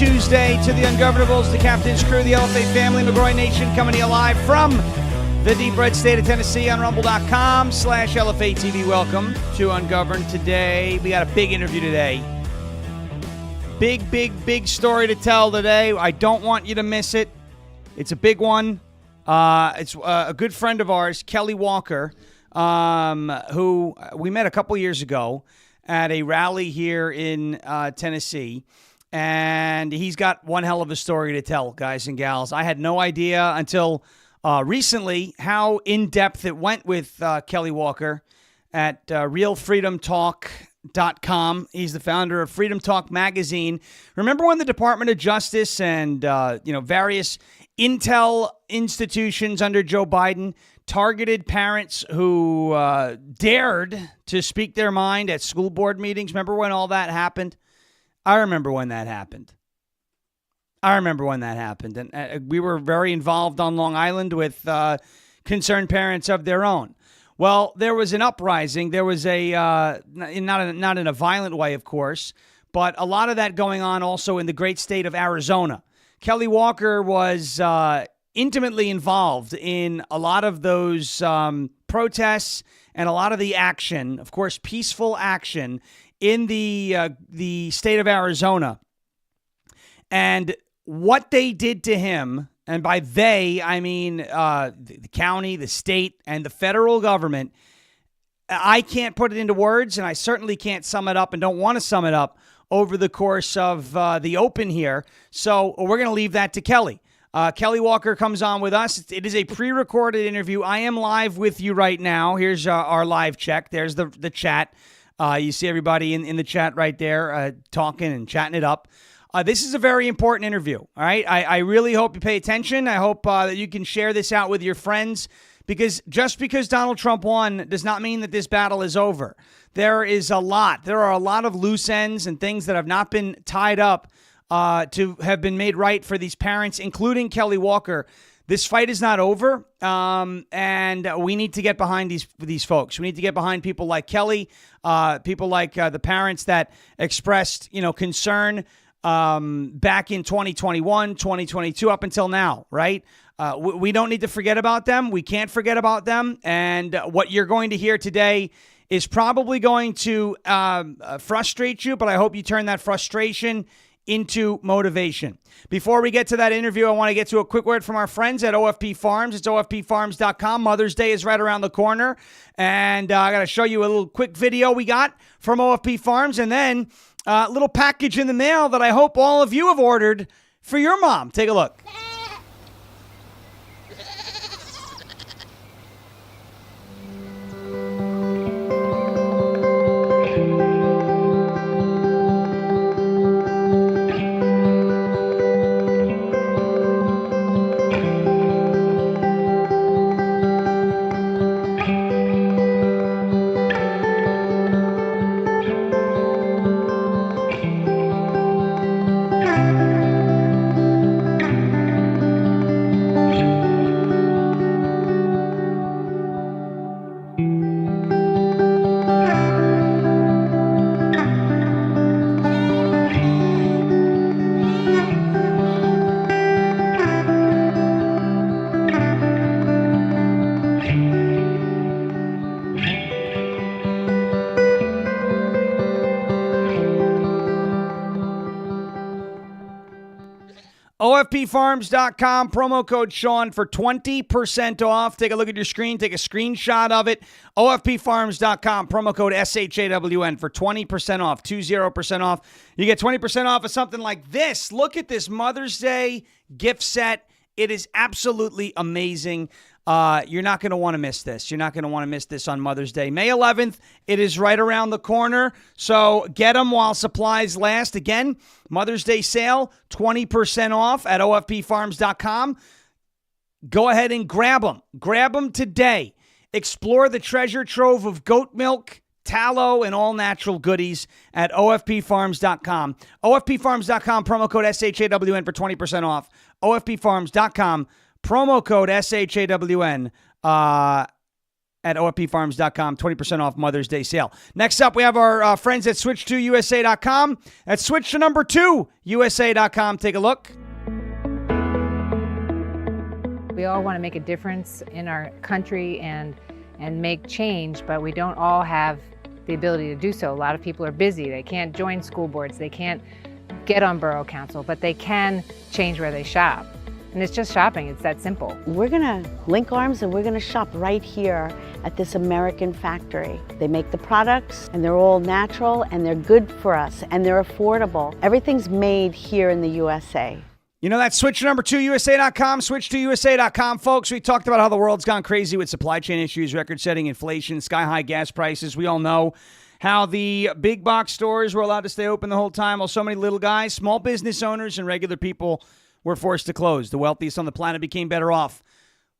Tuesday to the Ungovernables, the Captain's Crew, the LFA family, McGroy Nation, coming to you live from the deep red state of Tennessee on rumble.com/LFA TV. Welcome to Ungoverned. Today, we got a big interview today. Big story to tell today. I don't want you to miss it. It's a big one. It's a good friend of ours, Kelly Walker, who we met a couple years ago at a rally here in Tennessee. And he's got one hell of a story to tell, guys and gals. I had no idea until recently how in-depth it went with Kelly Walker at realfreedomtalk.com. He's the founder of Freedom Talk magazine. Remember when the Department of Justice and various intel institutions under Joe Biden targeted parents who dared to speak their mind at school board meetings? Remember when all that happened? I remember when that happened. And we were very involved on Long Island with concerned parents of their own. Well, there was an uprising. There was not in a violent way, of course, but a lot of that going on also in the great state of Arizona. Kelly Walker was intimately involved in a lot of those protests and a lot of the action, of course, peaceful action in the state of Arizona. And what they did to him, and by they, I mean the county, the state, and the federal government, I can't put it into words, and I certainly can't sum it up and don't want to sum it up over the course of the open here. So we're going to leave that to Kelly. Kelly Walker comes on with us. It is a pre-recorded interview. I am live with you right now. Here's our live check. There's the chat. You see everybody in the chat right there talking and chatting it up. This is a very important interview, all right? I really hope you pay attention. I hope that you can share this out with your friends, because just because Donald Trump won does not mean that this battle is over. There are a lot of loose ends and things that have not been tied up to have been made right for these parents, including Kelly Walker. This fight is not over, and we need to get behind these folks. We need to get behind people like Kelly, people like the parents that expressed, concern back in 2021, 2022, up until now, right? We don't need to forget about them. We can't forget about them. And what you're going to hear today is probably going to frustrate you, but I hope you turn that frustration into motivation. Before we get to that interview, I want to get to a quick word from our friends at OFP Farms. It's OFPFarms.com. Mother's Day is right around the corner. And I got to show you a little quick video we got from OFP Farms, and then a little package in the mail that I hope all of you have ordered for your mom. Take a look. OFPFarms.com, promo code Sean for 20% off. Take a look at your screen. Take a screenshot of it. OFPFarms.com, promo code SHAWN for 20% off, 20% off. You get 20% off of something like this. Look at this Mother's Day gift set. It is absolutely amazing. You're not going to want to miss this. You're not going to want to miss this on Mother's Day. May 11th, it is right around the corner. So get them while supplies last. Again, Mother's Day sale, 20% off at OFPFarms.com. Go ahead and grab them. Grab them today. Explore the treasure trove of goat milk, tallow, and all natural goodies at OFPFarms.com. OFPFarms.com, promo code SHAWN for 20% off. OFPFarms.com, promo code SHAWN. at OFPFarms.com, 20% off Mother's Day sale. Next up, we have our friends at Switch2USA.com. That's switch to number 2, USA.com. Take a look. We all want to make a difference in our country and make change, but we don't all have the ability to do so. A lot of people are busy. They can't join school boards. They can't get on borough council, but they can change where they shop. And it's just shopping. It's that simple. We're going to link arms and we're going to shop right here at this American factory. They make the products and they're all natural and they're good for us and they're affordable. Everything's made here in the USA. You know, that's switch to number 2, USA.com, switch2USA.com, folks. We talked about how the world's gone crazy with supply chain issues, record-setting inflation, sky-high gas prices. We all know how the big box stores were allowed to stay open the whole time, while so many little guys, small business owners, and regular people were forced to close. The wealthiest on the planet became better off.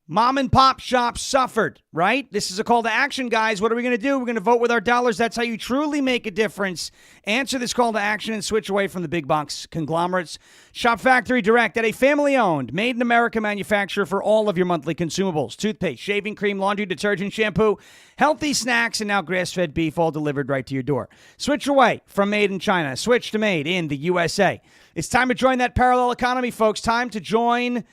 Mom and pop shops suffered, right? This is a call to action, guys. What are we going to do? We're going to vote with our dollars. That's how you truly make a difference. Answer this call to action and switch away from the big box conglomerates. Shop factory direct at a family-owned, made-in-America manufacturer for all of your monthly consumables. Toothpaste, shaving cream, laundry detergent, shampoo, healthy snacks, and now grass-fed beef, all delivered right to your door. Switch away from made in China. Switch to made in the USA. It's time to join that parallel economy, folks. Time to join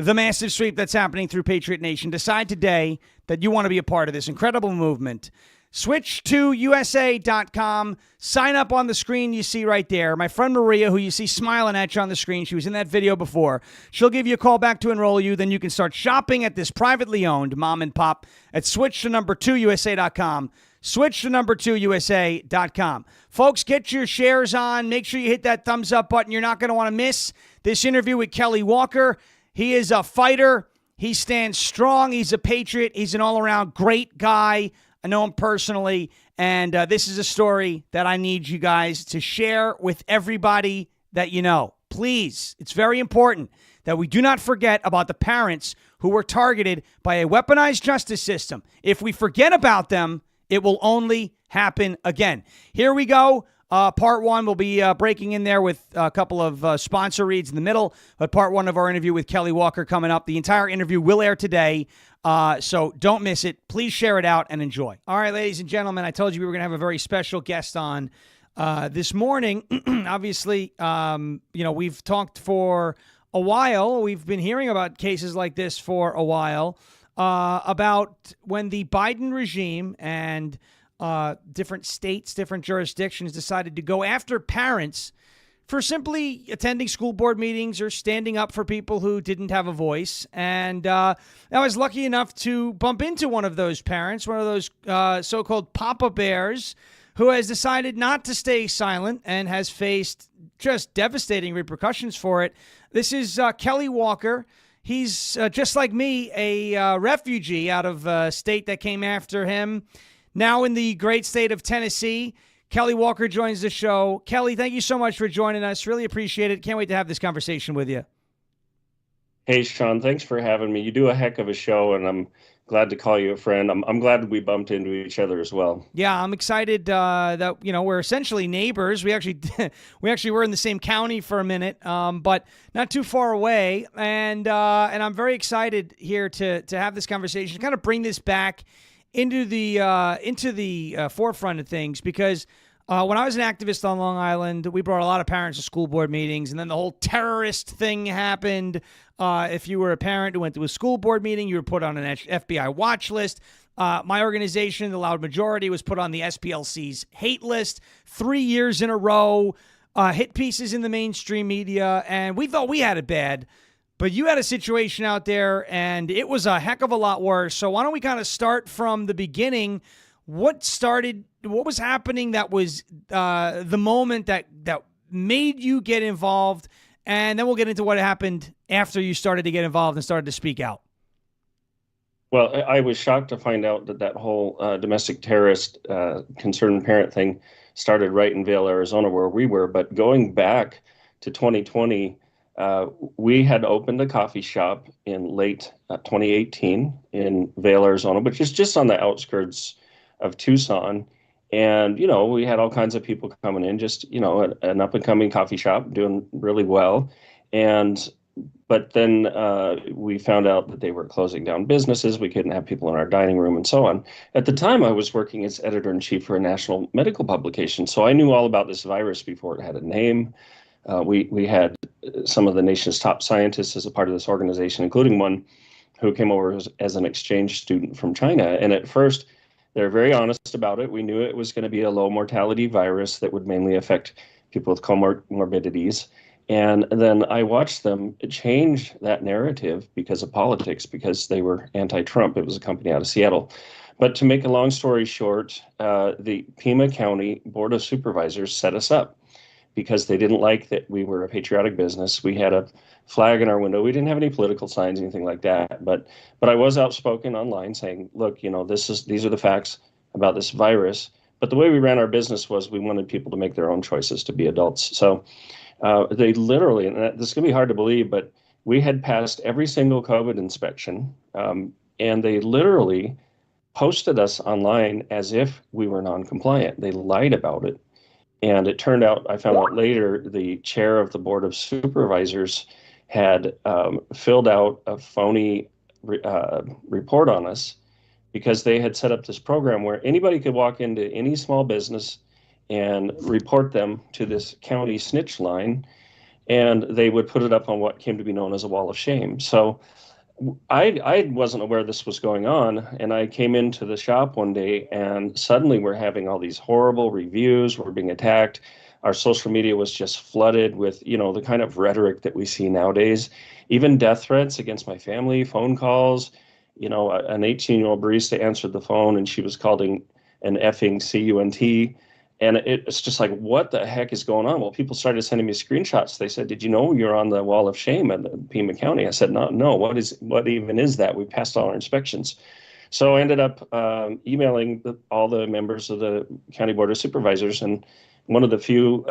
the massive sweep that's happening through Patriot Nation. Decide today that you want to be a part of this incredible movement. Switch to USA.com. Sign up on the screen you see right there. My friend Maria, who you see smiling at you on the screen, she was in that video before. She'll give you a call back to enroll you. Then you can start shopping at this privately owned mom and pop at switch to number 2 USA.com. Switch to number 2 USA.com. Folks, get your shares on. Make sure you hit that thumbs up button. You're not going to want to miss this interview with Kelly Walker. He is a fighter. He stands strong. He's a patriot. He's an all-around great guy. I know him personally, and this is a story that I need you guys to share with everybody that you know. Please, it's very important that we do not forget about the parents who were targeted by a weaponized justice system. If we forget about them, it will only happen again. Here we go. Part 1 will be breaking in there with a couple of sponsor reads in the middle, but part 1 of our interview with Kelly Walker coming up. The entire interview will air today, so don't miss it. Please share it out and enjoy. All right, ladies and gentlemen, I told you we were going to have a very special guest on this morning. Obviously, we've talked for a while. We've been hearing about cases like this for a while, about when the Biden regime and different states, different jurisdictions decided to go after parents for simply attending school board meetings or standing up for people who didn't have a voice. And I was lucky enough to bump into one of those parents, one of those so-called Papa Bears, who has decided not to stay silent and has faced just devastating repercussions for it. This is Kelly Walker. He's, just like me, a refugee out of a state that came after him. Now in the great state of Tennessee, Kelly Walker joins the show. Kelly, thank you so much for joining us. Really appreciate it. Can't wait to have this conversation with you. Hey, Sean, thanks for having me. You do a heck of a show, and I'm glad to call you a friend. I'm glad we bumped into each other as well. Yeah, I'm excited that we're essentially neighbors. We actually were in the same county for a minute, but not too far away. And I'm very excited here to have this conversation, kind of bring this back into the forefront of things, because when I was an activist on Long Island, we brought a lot of parents to school board meetings, and then the whole terrorist thing happened. If you were a parent who went to a school board meeting, you were put on an FBI watch list. My organization, the Loud Majority, was put on the SPLC's hate list 3 years in a row, hit pieces in the mainstream media, and we thought we had it bad. But you had a situation out there, and it was a heck of a lot worse. So why don't we kind of start from the beginning? What was happening that was the moment that made you get involved? And then we'll get into what happened after you started to get involved and started to speak out. Well, I was shocked to find out that whole domestic terrorist concerned parent thing started right in Vail, Arizona, where we were. But going back to 2020, we had opened a coffee shop in late 2018 in Vail, Arizona, which is just on the outskirts of Tucson. And, we had all kinds of people coming in, just, an up and coming coffee shop doing really well. And but then we found out that they were closing down businesses. We couldn't have people in our dining room and so on. At the time, I was working as editor-in-chief for a national medical publication, so I knew all about this virus before it had a name. We had some of the nation's top scientists as a part of this organization, including one who came over as an exchange student from China. And at first, they're very honest about it. We knew it was going to be a low mortality virus that would mainly affect people with comorbidities. And then I watched them change that narrative because of politics, because they were anti-Trump. It was a company out of Seattle. But to make a long story short, the Pima County Board of Supervisors set us up because they didn't like that we were a patriotic business. We had a flag in our window. We didn't have any political signs, anything like that. But I was outspoken online saying, look, these are the facts about this virus. But the way we ran our business was we wanted people to make their own choices to be adults. So they literally, and this is going to be hard to believe, but we had passed every single COVID inspection, and they literally posted us online as if we were non-compliant. They lied about it. And it turned out, I found out later, the chair of the Board of Supervisors had filled out a phony report on us because they had set up this program where anybody could walk into any small business and report them to this county snitch line, and they would put it up on what came to be known as a wall of shame. So I wasn't aware this was going on, and I came into the shop one day, and suddenly we're having all these horrible reviews. We're being attacked. Our social media was just flooded with, the kind of rhetoric that we see nowadays, even death threats against my family, phone calls. An 18-year-old barista answered the phone, and she was calling an effing CUNT. And it's just like, what the heck is going on? Well, people started sending me screenshots. They said, did you know you're on the wall of shame at Pima County? I said, no, what even is that? We passed all our inspections. So I ended up emailing all the members of the County Board of Supervisors, and one of the few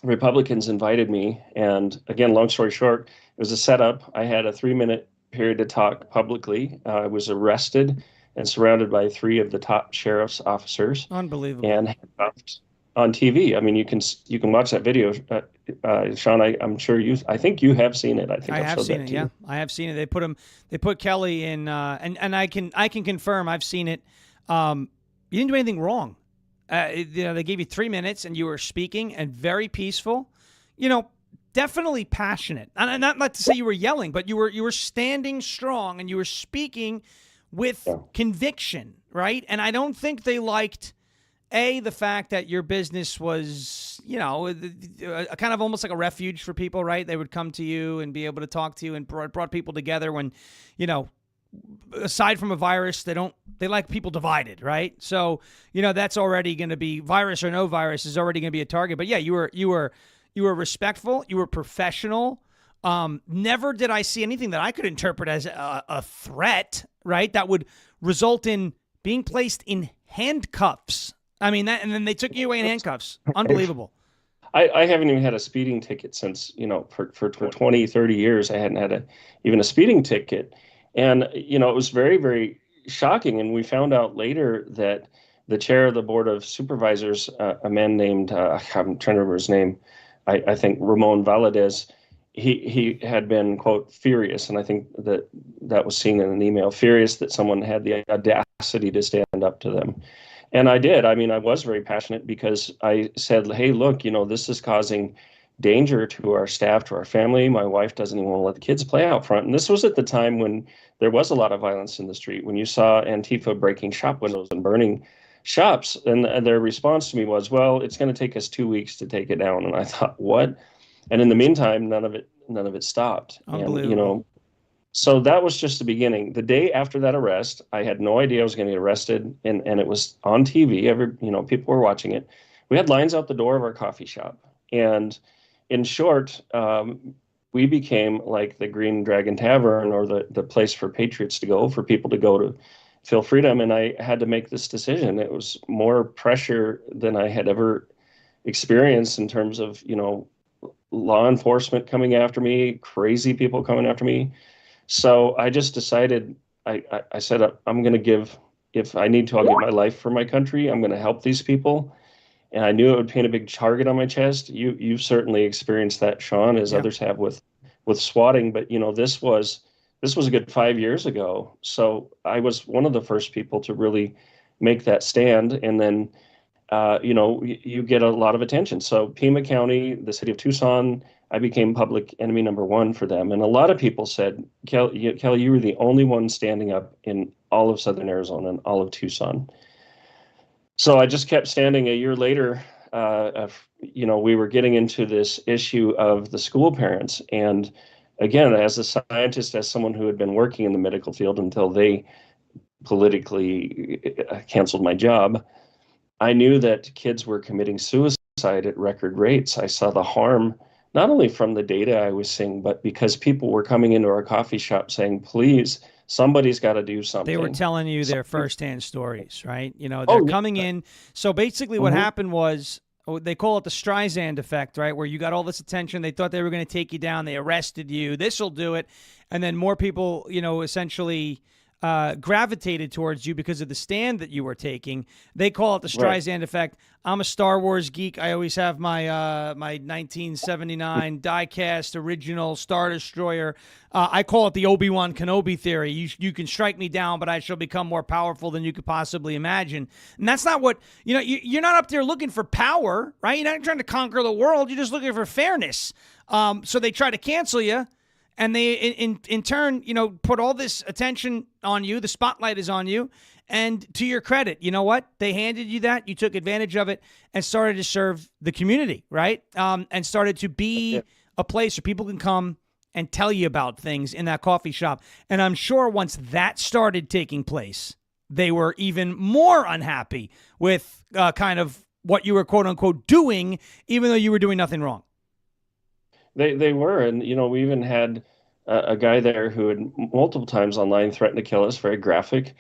Republicans invited me. And again, long story short, it was a setup. I had a 3-minute period to talk publicly. I was arrested and surrounded by 3 of the top sheriff's officers. Unbelievable. And handcuffed on TV. I mean, you can watch that video. Sean, I'm sure I think you have seen it. I have seen it. Yeah, I have seen it. They put Kelly in, and I can confirm I've seen it. You didn't do anything wrong. They gave you 3 minutes and you were speaking and very peaceful. Definitely passionate. And not to say you were yelling, but you were standing strong and you were speaking with conviction, right? And I don't think they liked, the fact that your business was, kind of almost like a refuge for people, right? They would come to you and be able to talk to you and brought people together when, aside from a virus, they like people divided, right? So, that's already going to be, virus or no virus is already going to be a target. But yeah, you were respectful, you were professional. Never did I see anything that I could interpret as a threat, right? That would result in being placed in handcuffs. I mean, and then they took you away in handcuffs. Unbelievable. I haven't even had a speeding ticket since, for 20, 30 years, I hadn't had even a speeding ticket. And, it was very, very shocking. And we found out later that the chair of the Board of Supervisors, a man named, I'm trying to remember his name, I think Ramon Valadez, he had been, quote, furious, and I think that was seen in an email, furious that someone had the audacity to stand up to them. And I did. I mean, I was very passionate because I said, hey, look, this is causing danger to our staff, to our family. My wife doesn't even want to let the kids play out front. And this was at the time when there was a lot of violence in the street, when you saw Antifa breaking shop windows and burning shops. And their response to me was, well, it's going to take us 2 weeks to take it down. And I thought, what? And in the meantime, none of it stopped. Unbelievable. And, so that was just the beginning. The day after that arrest, I had no idea I was going to get arrested, and it was on TV. People were watching it. We had lines out the door of our coffee shop, and in short, we became like the Green Dragon Tavern, or the place for patriots to go, for people to go to feel freedom. And I had to make this decision. It was more pressure than I had ever experienced in terms of law enforcement coming after me, crazy people coming after me. So I just decided, I said, I'm going to give, if I need to, I'll give my life for my country. I'm going to help these people. And I knew it would paint a big target on my chest. You've certainly experienced that, Sean, as others have with with swatting, but this was a good 5 years ago. So I was one of the first people to really make that stand. And then, you get a lot of attention. So Pima County, the city of Tucson, I became public enemy number one for them. And a lot of people said, Kelly, you were the only one standing up in all of Southern Arizona and all of Tucson. So I just kept standing. A year later, we were getting into this issue of the school parents. And again, as a scientist, as someone who had been working in the medical field until they politically canceled my job, I knew that kids were committing suicide at record rates. I saw the harm, not only from the data I was seeing, but because people were coming into our coffee shop saying, please, somebody's got to do something. They were telling you their firsthand stories, right? They're coming in. So basically what happened was, they call it the Streisand effect, right? Where you got all this attention. They thought they were going to take you down. They arrested you. This will do it. And then more people, essentially gravitated towards you because of the stand that you were taking. They call it the Streisand effect. I'm a Star Wars geek. I always have my my 1979 die-cast original Star Destroyer. I call it the Obi-Wan Kenobi theory. You can strike me down, but I shall become more powerful than you could possibly imagine. And that's not what, you're not up there looking for power, right? You're not trying to conquer the world. You're just looking for fairness. So they try to cancel you. And they, in turn, put all this attention on you. The spotlight is on you. And to your credit, you know what? They handed you that. You took advantage of it and started to serve the community, right? And started to be a place where people can come and tell you about things in that coffee shop. And I'm sure once that started taking place, they were even more unhappy with kind of what you were, quote unquote, doing, even though you were doing nothing wrong. They were, and we even had a guy there who had multiple times online threatened to kill us. Very graphic.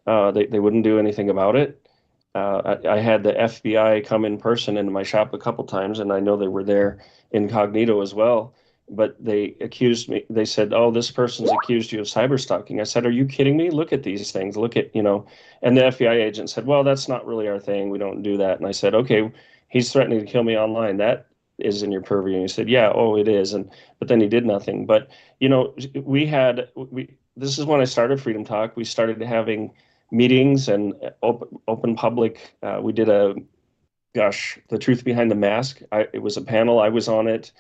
They wouldn't do anything about it. I had the FBI come in person into my shop a couple times, and I know they were there incognito as well. But they accused me. They said, "Oh, this person's accused you of cyber stalking." I said, "Are you kidding me? Look at these things. Look at And the FBI agent said, "Well, that's not really our thing. We don't do that." And I said, "Okay, he's threatening to kill me online. That is in your purview." And he said, "Yeah, it is." But then he did nothing. But this is when I started Freedom Talk. We started having meetings and open public. We did the truth behind the mask. It was a panel. I was on it.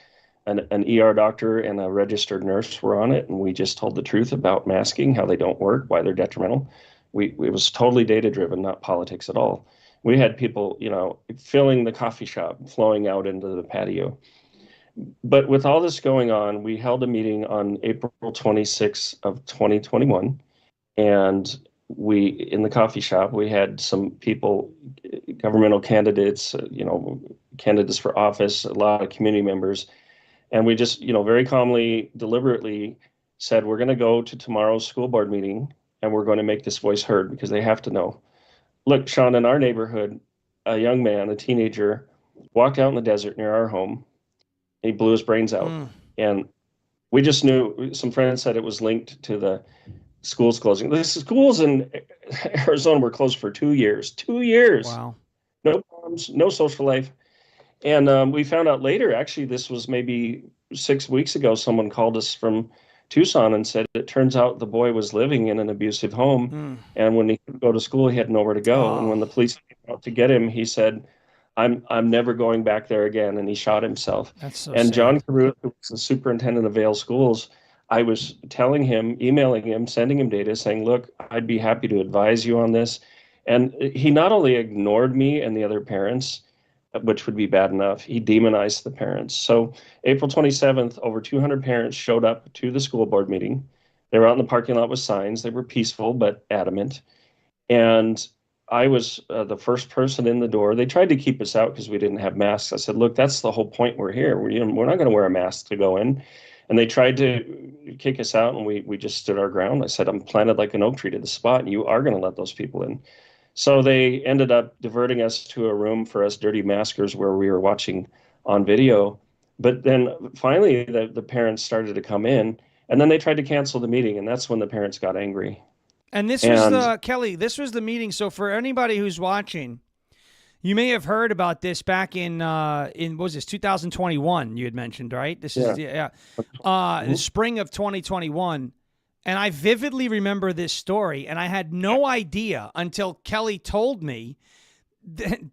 An ER doctor and a registered nurse were on it, and we just told the truth about masking, how they don't work, why they're detrimental. It was totally data driven, not politics at all. We had people, filling the coffee shop, flowing out into the patio. But with all this going on, we held a meeting on April 26th of 2021. And in the coffee shop, we had some people, governmental candidates, candidates for office, a lot of community members. And we just, very calmly, deliberately said, we're going to go to tomorrow's school board meeting and we're going to make this voice heard because they have to know. Look, Sean, in our neighborhood, a young man, a teenager, walked out in the desert near our home. He blew his brains out. And we just knew, some friends said it was linked to the schools closing. The schools in Arizona were closed for 2 years. 2 years. Wow. No problems, no social life. And we found out later, actually, this was maybe 6 weeks ago, someone called us from Tucson and said it turns out the boy was living in an abusive home. And when he could go to school, he had nowhere to go. And when the police came out to get him, he said, I'm never going back there again. And he shot himself. That's so and sad. John Caruth, who was the superintendent of Vail Schools, I was telling him, emailing him, sending him data saying, look, I'd be happy to advise you on this. And he not only ignored me and the other parents, which would be bad enough, he demonized the parents. So April 27th, over 200 parents showed up to the school board meeting. They were out in the parking lot with signs. They were peaceful but adamant. And I was the first person in the door. They tried to keep us out because we didn't have masks. I said, look, that's the whole point. We're here. We're not going to wear a mask to go in. And they tried to kick us out, and we just stood our ground. I said, I'm planted like an oak tree to the spot, and you are going to let those people in. So they ended up diverting us to a room for us dirty maskers where we were watching on video. But then finally, the parents started to come in, and then they tried to cancel the meeting, and that's when the parents got angry. And this was Kelly, this was the meeting. So for anybody who's watching, You may have heard about this back in what was this, 2021? You had mentioned, right? This is the spring of 2021, and I vividly remember this story, and I had no idea until Kelly told me.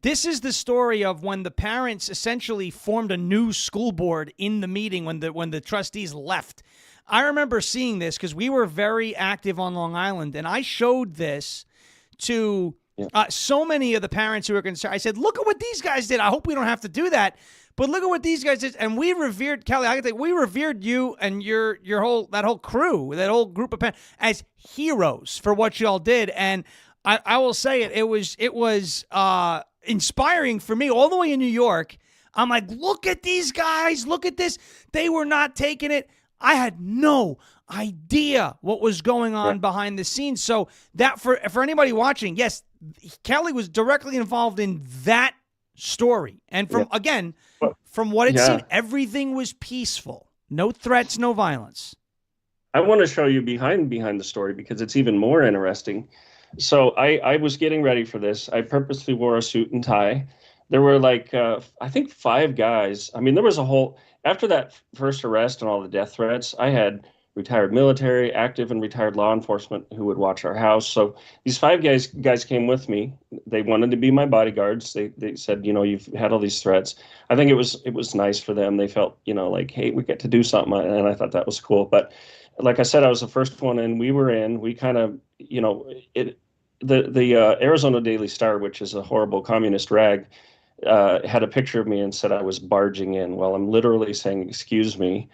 This is the story of when the parents essentially formed a new school board in the meeting when the trustees left. I remember seeing this because we were very active on Long Island, and I showed this to so many of the parents who were concerned. I said, look at what these guys did. I hope we don't have to do that, but look at what these guys did. And we revered, Kelly, I think we revered you and your whole crew, that whole group of parents as heroes for what y'all did. And I will say it was inspiring for me all the way in New York. I'm like, look at these guys. Look at this. They were not taking it. I had no idea what was going on behind the scenes. So that for anybody watching, yes, Kelly was directly involved in that story. And from what it seemed, everything was peaceful. No threats, no violence. I want to show you behind the story because it's even more interesting. So I was getting ready for this. I purposely wore a suit and tie. There were like, I think 5 guys. I mean, there was a whole, after that first arrest and all the death threats, I had retired military, active and retired law enforcement who would watch our house. So these 5 guys came with me. They wanted to be my bodyguards. They said, you know, you've had all these threats. I think it was nice for them. They felt, you know, like, hey, we get to do something. And I thought that was cool. But like I said, I was the first one in. We kind of, you know, the Arizona Daily Star, which is a horrible communist rag, had a picture of me and said I was barging in. Well, I'm literally saying, excuse me,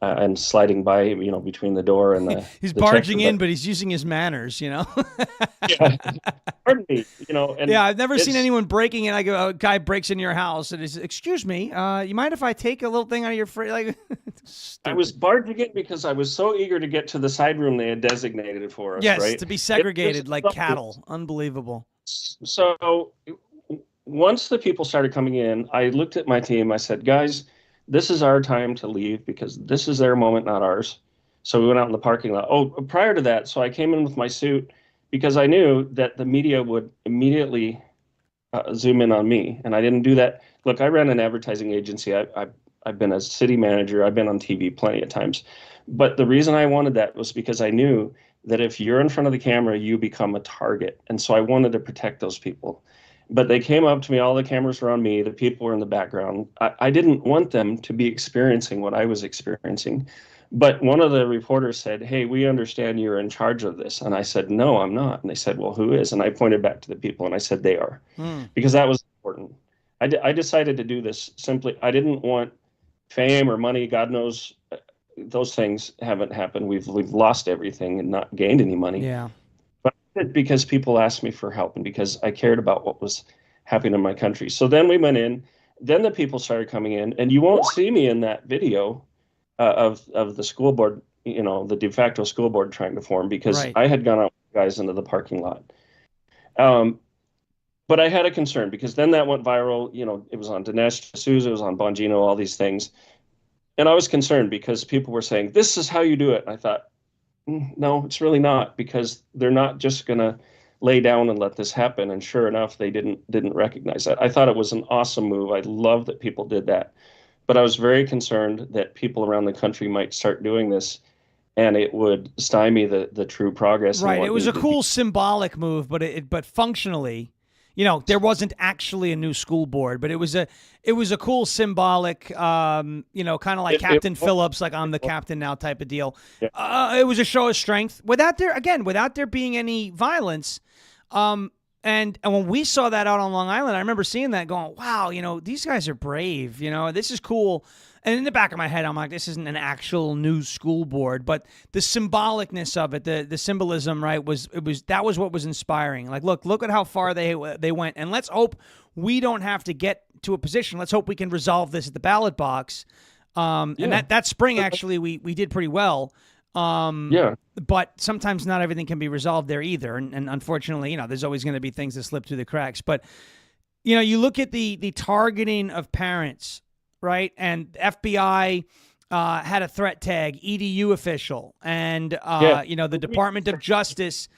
and sliding by, you know, between the door and the he's barging in, but he's using his manners, you know. Pardon me, you know. And I've never seen anyone breaking in. I go, a guy breaks into your house and he says, excuse me, you mind if I take a little thing out of your fridge? Like, I was barging in because I was so eager to get to the side room they had designated for us. Yes, right? to be segregated like cattle. Unbelievable. So once the people started coming in, I looked at my team. I said, guys, this is our time to leave because this is their moment, not ours. So we went out in the parking lot. Oh, prior to that, so I came in with my suit because I knew that the media would immediately zoom in on me, and I didn't do that. Look, I ran an advertising agency. I've been a city manager. I've been on TV plenty of times. But the reason I wanted that was because I knew that if you're in front of the camera, you become a target. And so I wanted to protect those people. But they came up to me, all the cameras were on me, the people were in the background. I didn't want them to be experiencing what I was experiencing. But one of the reporters said, hey, we understand you're in charge of this. And I said, no, I'm not. And they said, well, who is? And I pointed back to the people and I said, they are. Because that was important. I decided to do this simply. I didn't want fame or money. God knows those things haven't happened. We've lost everything and not gained any money. Yeah. Because people asked me for help and because I cared about what was happening in my country. So then we went in, then the people started coming in, and you won't see me in that video of the school board, you know, the de facto school board trying to form because I had gone out with guys into the parking lot. But I had a concern because then that went viral. You know, it was on Dinesh D'Souza, it was on Bongino, all these things. And I was concerned because people were saying, this is how you do it. And I thought, no, it's really not, because they're not just going to lay down and let this happen. And sure enough, they didn't recognize that. I thought it was an awesome move. I love that people did that. But I was very concerned that people around the country might start doing this and it would stymie the true progress. Right. It was a cool symbolic move, but functionally, you know, there wasn't actually a new school board, but it was a cool symbolic, you know, kind of like Captain Phillips, like I'm the captain now type of deal. Yeah. It was a show of strength without there being any violence. And when we saw that out on Long Island, I remember seeing that going, wow, you know, these guys are brave, you know, this is cool. And in the back of my head, I'm like, this isn't an actual new school board, but the symbolicness of it, the symbolism, right, that was what was inspiring. Like, look at how far they went, and let's hope we don't have to get to a position. Let's hope we can resolve this at the ballot box. And that spring, actually, we did pretty well. But sometimes not everything can be resolved there either, and unfortunately, you know, there's always going to be things that slip through the cracks. But you know, you look at the targeting of parents. Right. And FBI had a threat tag, EDU official. And, you know, the Department of Justice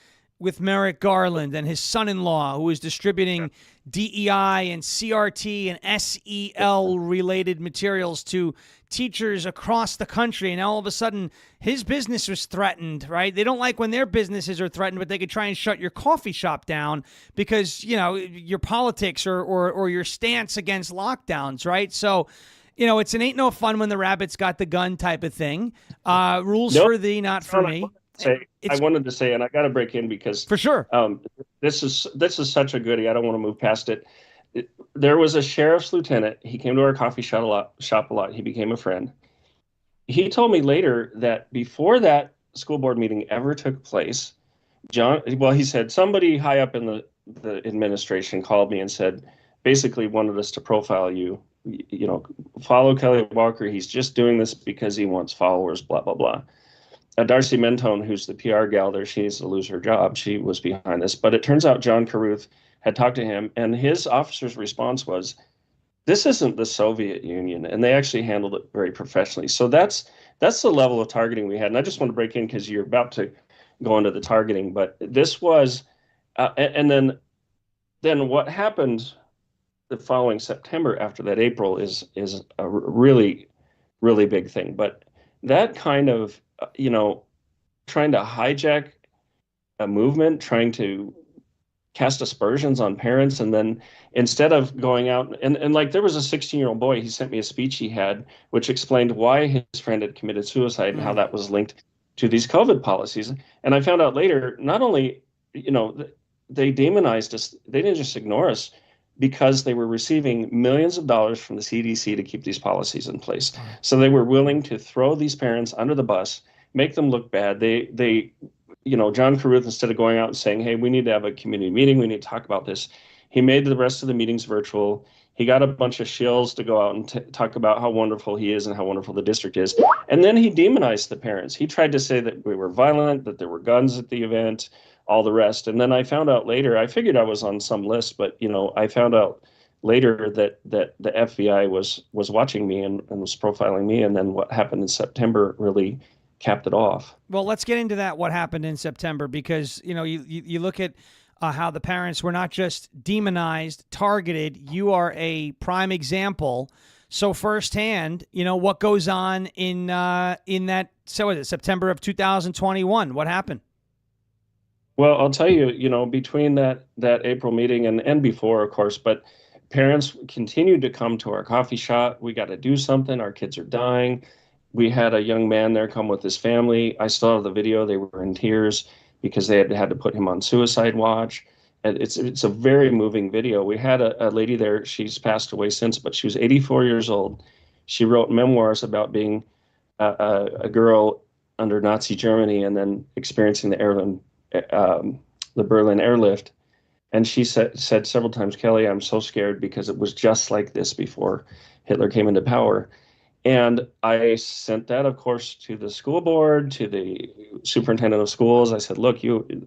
with Merrick Garland and his son-in-law, who was distributing DEI and CRT and SEL related materials to teachers across the country. And all of a sudden, his business was threatened, right? They don't like when their businesses are threatened, but they could try and shut your coffee shop down because, you know, your politics or your stance against lockdowns, right? So, you know, it's an ain't no fun when the rabbit's got the gun type of thing. Rules for thee, not for me. I wanted to say, and I got to break in because for sure, this is such a goodie. I don't want to move past it. There was a sheriff's lieutenant. He came to our coffee shop a lot. He became a friend. He told me later that before that school board meeting ever took place, he said somebody high up in the administration called me and said, basically wanted us to profile you. You know, follow Kelly Walker. He's just doing this because he wants followers, blah, blah, blah. Darcy Mentone, who's the PR gal there, she needs to lose her job. She was behind this. But it turns out John Carruth had talked to him, and his officer's response was, this isn't the Soviet Union. And they actually handled it very professionally. So that's the level of targeting we had. And I just want to break in because you're about to go into the targeting. But this was, and then what happened the following September after that April is a really, really big thing. But that kind of, you know, trying to hijack a movement, trying to cast aspersions on parents, and then instead of going out and like there was a 16-year-old boy, he sent me a speech he had, which explained why his friend had committed suicide and how that was linked to these COVID policies. And I found out later, not only, you know, they demonized us, they didn't just ignore us, because they were receiving millions of dollars from the CDC to keep these policies in place. So they were willing to throw these parents under the bus, make them look bad. They you know, John Carruth, instead of going out and saying, hey, we need to have a community meeting, we need to talk about this, he made the rest of the meetings virtual. He got a bunch of shills to go out and talk about how wonderful he is and how wonderful the district is. And then he demonized the parents. He tried to say that we were violent, that there were guns at the event, all the rest. And then I found out later, I figured I was on some list, but, you know, I found out later that the FBI was watching me and was profiling me. And then what happened in September really capped it off. Well, let's get into that, what happened in September, because, you know, you look at how the parents were not just demonized, targeted. You are a prime example. So firsthand, you know, what goes on in that, so is it September of 2021? What happened? Well, I'll tell you, you know, between that April meeting and before, of course, but parents continued to come to our coffee shop. We got to do something. Our kids are dying. We had a young man there come with his family. I still have the video. They were in tears because they had to put him on suicide watch. And it's a very moving video. We had a lady there. She's passed away since, but she was 84 years old. She wrote memoirs about being a girl under Nazi Germany and then experiencing the Berlin airlift. And she said several times, Kelly, I'm so scared because it was just like this before Hitler came into power. And I sent that, of course, to the school board, to the superintendent of schools. I said, look,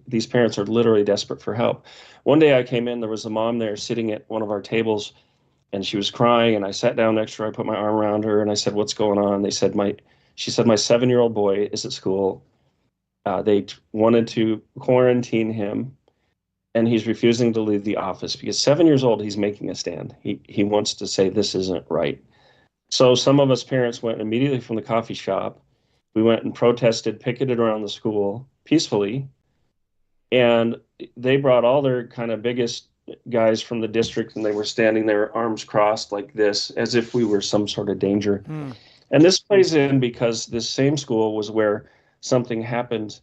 these parents are literally desperate for help. One day I came in, there was a mom there sitting at one of our tables, and she was crying. And I sat down next to her. I put my arm around her, and I said, what's going on? She said, my 7-year-old boy is at school. They wanted to quarantine him, and he's refusing to leave the office because 7 years old, he's making a stand. He wants to say this isn't right. So some of us parents went immediately from the coffee shop. We went and protested, picketed around the school peacefully. And they brought all their kind of biggest guys from the district, and they were standing there, arms crossed like this, as if we were some sort of danger. And this plays in because this same school was where something happened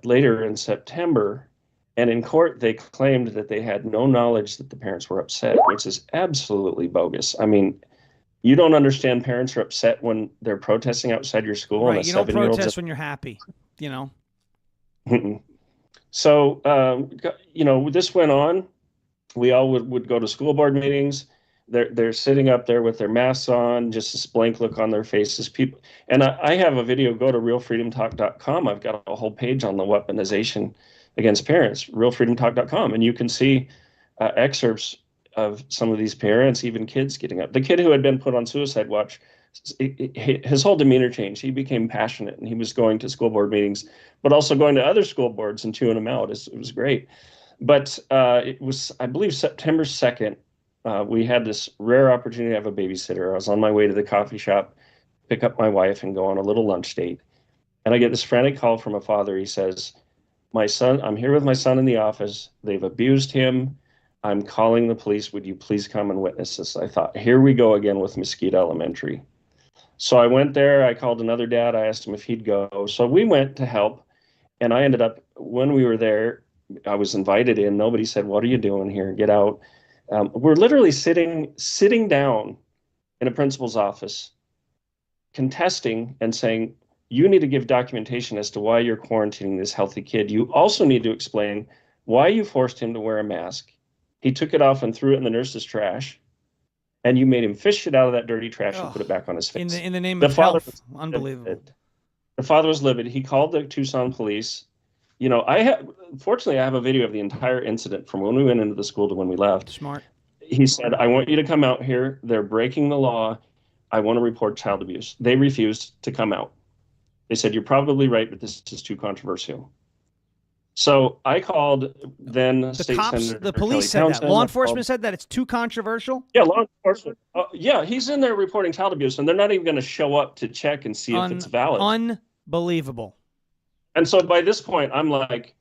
later in September. And in court, they claimed that they had no knowledge that the parents were upset, which is absolutely bogus. I mean, you don't understand parents are upset when they're protesting outside your school. Right, you don't protest when you're happy, you know. So, you know, this went on. We all would go to school board meetings. They're sitting up there with their masks on, just this blank look on their faces. People, and I have a video. Go to realfreedomtalk.com. I've got a whole page on the weaponization against parents, realfreedomtalk.com, and you can see excerpts of some of these parents, even kids getting up. The kid who had been put on suicide watch his whole demeanor changed. He became passionate, and he was going to school board meetings, but also going to other school boards and chewing them out. It was great. But it was, I believe, September 2nd, we had this rare opportunity to have a babysitter. I was on my way to the coffee shop, pick up my wife, and go on a little lunch date. And I get this frantic call from a father. He says, "My son, I'm here with my son in the office. They've abused him. I'm calling the police. Would you please come and witness this?" I thought, here we go again with Mesquite Elementary. So I went there. I called another dad. I asked him if he'd go. So we went to help. And I ended up, when we were there, I was invited in. Nobody said, "What are you doing here? Get out." We're literally sitting down in a principal's office, contesting and saying, "You need to give documentation as to why you're quarantining this healthy kid. You also need to explain why you forced him to wear a mask. He took it off and threw it in the nurse's trash, and you made him fish it out of that dirty trash and put it back on his face." In the name of health. Unbelievable. The father was livid. He called the Tucson police. You know, fortunately, I have a video of the entire incident from when we went into the school to when we left. Smart. He said, "I want you to come out here. They're breaking the law. I want to report child abuse." They refused to come out. They said, "You're probably right, but this is too controversial." So I called then the cops, the police said that. Law enforcement said that it's too controversial? Yeah, law enforcement. Yeah, he's in there reporting child abuse, and they're not even going to show up to check and see if it's valid. Unbelievable. And so by this point, I'm like,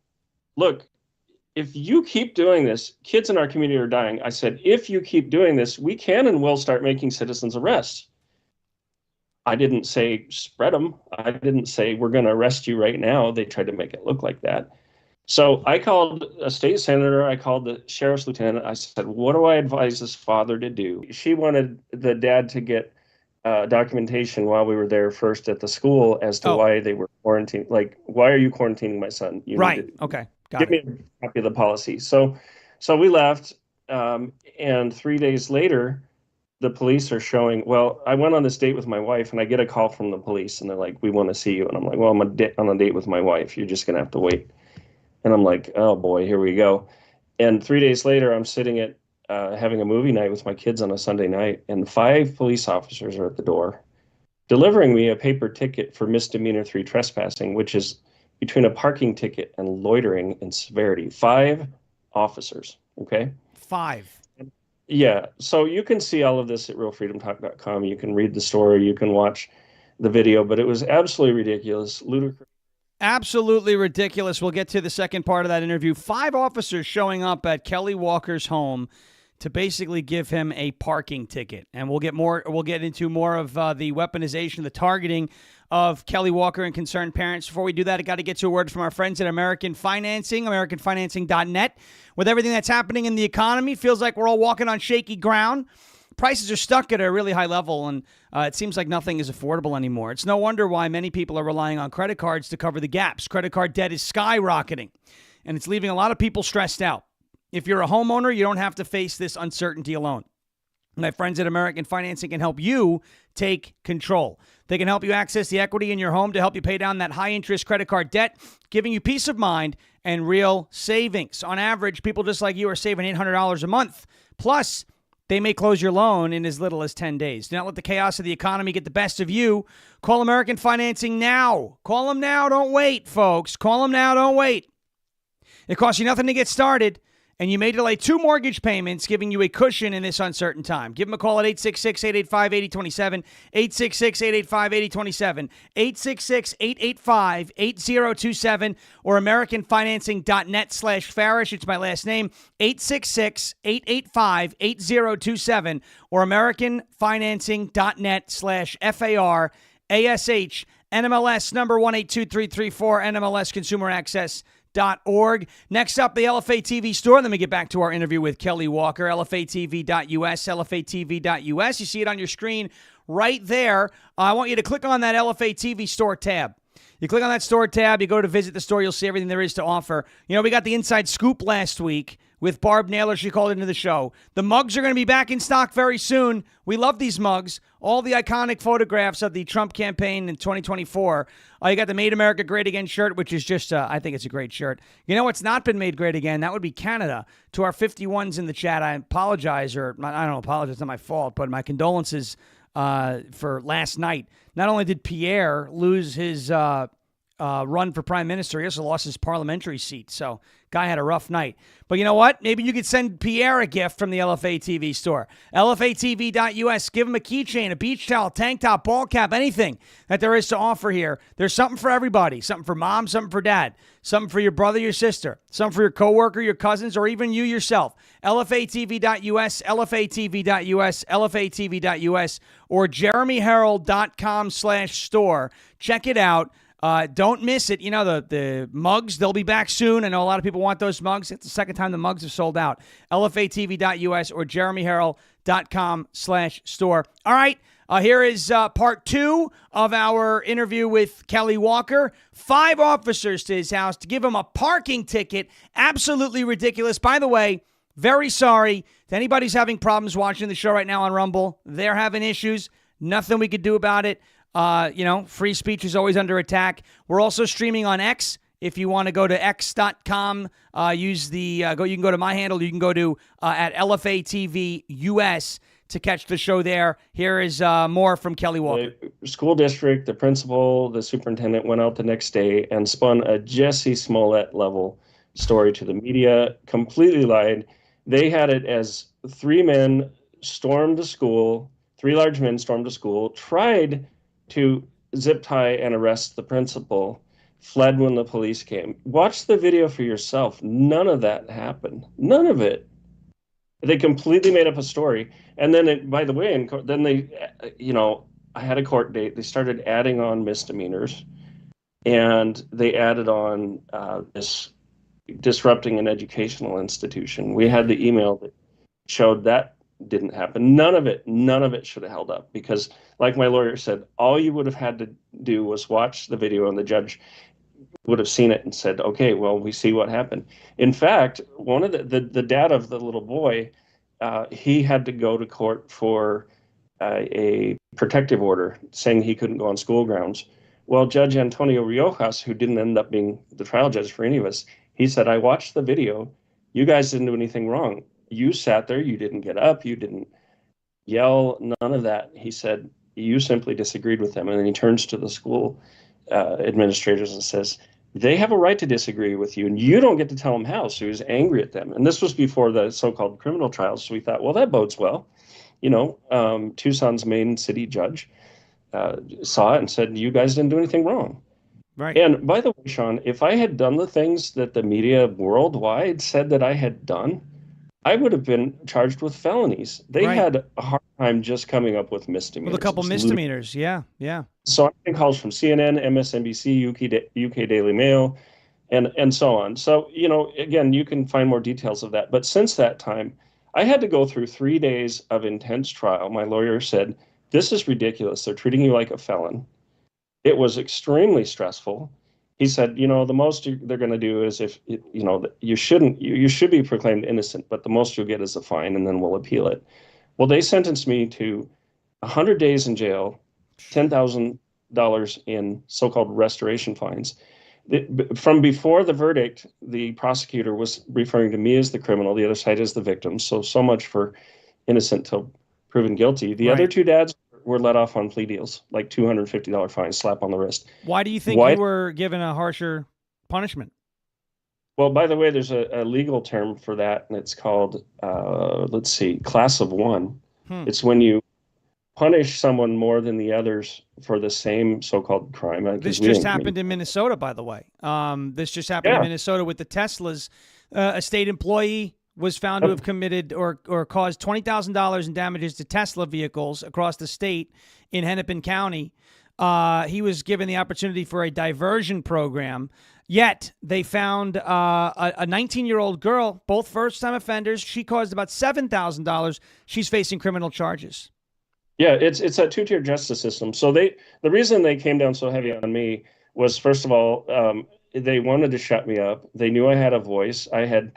look, if you keep doing this, kids in our community are dying. I said, if you keep doing this, we can and will start making citizens arrests. I didn't say spread them. I didn't say we're going to arrest you right now. They tried to make it look like that. So I called a state senator. I called the sheriff's lieutenant. I said, what do I advise this father to do? She wanted the dad to get documentation while we were there first at the school as to why they were quarantining. Like, why are you quarantining my son? You right. Okay. Give me a copy of the policy. So we left, and 3 days later, the police are showing, well, I went on this date with my wife, and I get a call from the police, and they're like, "We want to see you." And I'm like, "Well, I'm on a date with my wife. You're just going to have to wait." And I'm like, oh boy, here we go. And 3 days later, I'm sitting at having a movie night with my kids on a Sunday night, and 5 police officers are at the door delivering me a paper ticket for misdemeanor 3 trespassing, which is between a parking ticket and loitering in severity. 5 officers, okay? 5. Yeah, so you can see all of this at realfreedomtalk.com. You can read the story, you can watch the video, but it was absolutely ridiculous, ludicrous. Absolutely ridiculous. We'll get to the second part of that interview. 5 officers showing up at Kelly Walker's home to basically give him a parking ticket. And we'll get into more of the weaponization, the targeting of Kelly Walker and concerned parents. Before we do that, I got to get to a word from our friends at American Financing, AmericanFinancing.net. With everything that's happening in the economy, feels like we're all walking on shaky ground. Prices are stuck at a really high level, and it seems like nothing is affordable anymore. It's no wonder why many people are relying on credit cards to cover the gaps. Credit card debt is skyrocketing, and it's leaving a lot of people stressed out. If you're a homeowner, you don't have to face this uncertainty alone. My friends at American Financing can help you take control. They can help you access the equity in your home to help you pay down that high-interest credit card debt, giving you peace of mind and real savings. On average, people just like you are saving $800 a month. Plus, they may close your loan in as little as 10 days. Do not let the chaos of the economy get the best of you. Call American Financing now. Call them now. Don't wait, folks. Call them now. Don't wait. It costs you nothing to get started, and you may delay 2 mortgage payments, giving you a cushion in this uncertain time. Give them a call at 866-885-8027, 866-885-8027, 866-885-8027, or AmericanFinancing.net/Farish. It's my last name, 866-885-8027, or AmericanFinancing.net/FARASH, NMLS number 182334, NMLS Consumer Access. .org. Next up, the LFA TV store. Let me get back to our interview with Kelly Walker. LFATV.us, LFATV.us. You see it on your screen right there. I want you to click on that LFA TV store tab. You click on that store tab, you go to visit the store, you'll see everything there is to offer. You know, we got the inside scoop last week with Barb Naylor. She called into the show. The mugs are going to be back in stock very soon. We love these mugs. All the iconic photographs of the Trump campaign in 2024. You got the Made America Great Again shirt, which is just, I think it's a great shirt. You know what's not been made great again? That would be Canada. To our 51s in the chat, I apologize, or I don't apologize, it's not my fault, but my condolences for last night. Not only did Pierre lose his run for prime minister, he also lost his parliamentary seat. So guy had a rough night. But you know what? Maybe you could send Pierre a gift from the LFA TV store. LFATV.us. Give him a keychain, a beach towel, tank top, ball cap, anything that there is to offer here. There's something for everybody. Something for mom, something for dad, something for your brother, your sister, something for your coworker, your cousins, or even you yourself. LFATV.us, LFATV.us, LFATV.us, or jeremyherald.com/store. Check it out. Don't miss it. You know, the mugs, they'll be back soon. I know a lot of people want those mugs. It's the second time the mugs have sold out. LFATV.us or jeremyherald.com/store. All right. Here is part 2 of our interview with Kelly Walker. 5 officers to his house to give him a parking ticket. Absolutely ridiculous. By the way, very sorry to anybody who's having problems watching the show right now on Rumble. They're having issues. Nothing we could do about it. Free speech is always under attack. We're also streaming on X. If you want to go to x.com, you can go to my handle. You can go to at LFA TV US to catch the show there. Here is more from Kelly Walker. The school district, the principal, the superintendent went out the next day and spun a Jesse Smollett level story to the media, completely lied. They had it as 3 men stormed a school, 3 large men stormed a school, tried to zip tie and arrest the principal, fled when the police came. Watch the video for yourself. None of that happened. None of it. They completely made up a story. And then, by the way, then they, I had a court date. They started adding on misdemeanors, and they added on this disrupting an educational institution. We had the email that showed that didn't happen. None of it should have held up, because like my lawyer said, all you would have had to do was watch the video, and the judge would have seen it and said, okay, well, we see what happened. In fact, one of the dad of the little boy, he had to go to court for a protective order saying he couldn't go on school grounds. Well, Judge Antonio Riojas, who didn't end up being the trial judge for any of us, he said, I watched the video. You guys didn't do anything wrong. You sat there, you didn't get up, you didn't yell, none of that. He said, you simply disagreed with them. And then he turns to the school administrators and says, they have a right to disagree with you, and you don't get to tell them how. So he was angry at them. And this was before the so-called criminal trials. So we thought, well, that bodes well. Tucson's main city judge saw it and said, you guys didn't do anything wrong. Right. And by the way, Sean, if I had done the things that the media worldwide said that I had done, I would have been charged with felonies. They had a hard time just coming up with misdemeanors. With a couple misdemeanors, yeah. So I'm getting calls from CNN, MSNBC, UK Daily Mail, and so on. So, again, you can find more details of that. But since that time, I had to go through 3 days of intense trial. My lawyer said, this is ridiculous. They're treating you like a felon. It was extremely stressful. He said, the most they're going to do is if, you should be proclaimed innocent, but the most you'll get is a fine, and then we'll appeal it. Well, they sentenced me to 100 days in jail, $10,000 in so-called restoration fines. From before the verdict, the prosecutor was referring to me as the criminal, the other side as the victim. So much for innocent till proven guilty. The other 2 dads were let off on plea deals, like $250 fine, slap on the wrist. Why do you think you were given a harsher punishment? Well, by the way, there's a legal term for that, and it's called, class of one. It's when you punish someone more than the others for the same so-called crime. This just happened in Minnesota, by the way. This just happened in Minnesota with the Teslas. A state employee was found to have committed or caused $20,000 in damages to Tesla vehicles across the state in Hennepin County. He was given the opportunity for a diversion program, yet they found a 19-year-old girl, both first-time offenders. She caused about $7,000. She's facing criminal charges. Yeah, it's a two-tier justice system. So the reason they came down so heavy on me was, first of all, they wanted to shut me up. They knew I had a voice. I had